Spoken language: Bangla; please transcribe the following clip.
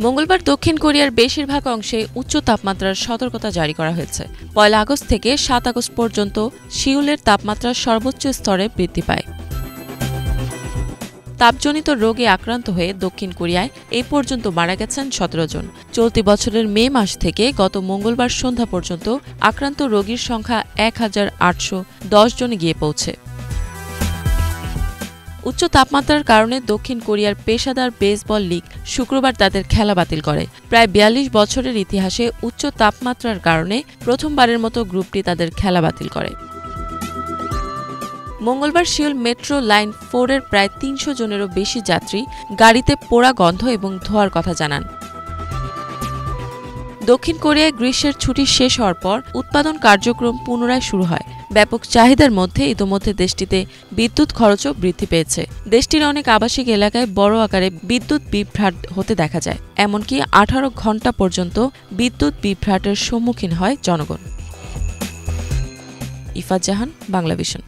মঙ্গলবার দক্ষিণ কোরিয়ার বেশিরভাগ অংশে উচ্চ তাপমাত্রার সতর্কতা জারি করা হয়েছে। ১ আগস্ট থেকে ৭ আগস্ট পর্যন্ত সিউলের তাপমাত্রা সর্বোচ্চ স্তরে বৃদ্ধি পায়। তাপজনিত রোগে আক্রান্ত হয়ে দক্ষিণ কোরিয়ায় এই পর্যন্ত মারা গেছেন ১৭ জন। চলতি বছরের মে মাস থেকে গত মঙ্গলবার সন্ধ্যা পর্যন্ত আক্রান্ত রোগীর সংখ্যা ১,৮১০ জনে গিয়ে পৌঁছে। উচ্চ তাপমাত্রার কারণে দক্ষিণ কোরিয়ার পেশাদার বেসবল লীগ শুক্রবার তাদের খেলা বাতিল করে। প্রায় ৪২ বছরের ইতিহাসে উচ্চ তাপমাত্রার কারণে প্রথমবারের মতো গ্রুপটি তাদের খেলা বাতিল করে। মঙ্গলবার সিউল মেট্রো লাইন 4-এর প্রায় ৩০০ জনেরও বেশি যাত্রী গাড়িতে পোড়া গন্ধ এবং ধোঁয়ার কথা জানান। দক্ষিণ কোরিয়ায় গ্রীষ্মের ছুটি শেষ হওয়ার পর উৎপাদন কার্যক্রম পুনরায় শুরু হয়। ব্যাপক চাহিদার মধ্যে ইতোমধ্যে দেশটিতে বিদ্যুৎ খরচও বৃদ্ধি পেয়েছে। দেশটির অনেক আবাসিক এলাকায় বড় আকারে বিদ্যুৎ বিভ্রাট হতে দেখা যায়। এমনকি ১৮ ঘণ্টা পর্যন্ত বিদ্যুৎ বিভ্রাটের সম্মুখীন হয় জনগণ। ইফাত জাহান, বাংলাভিশন।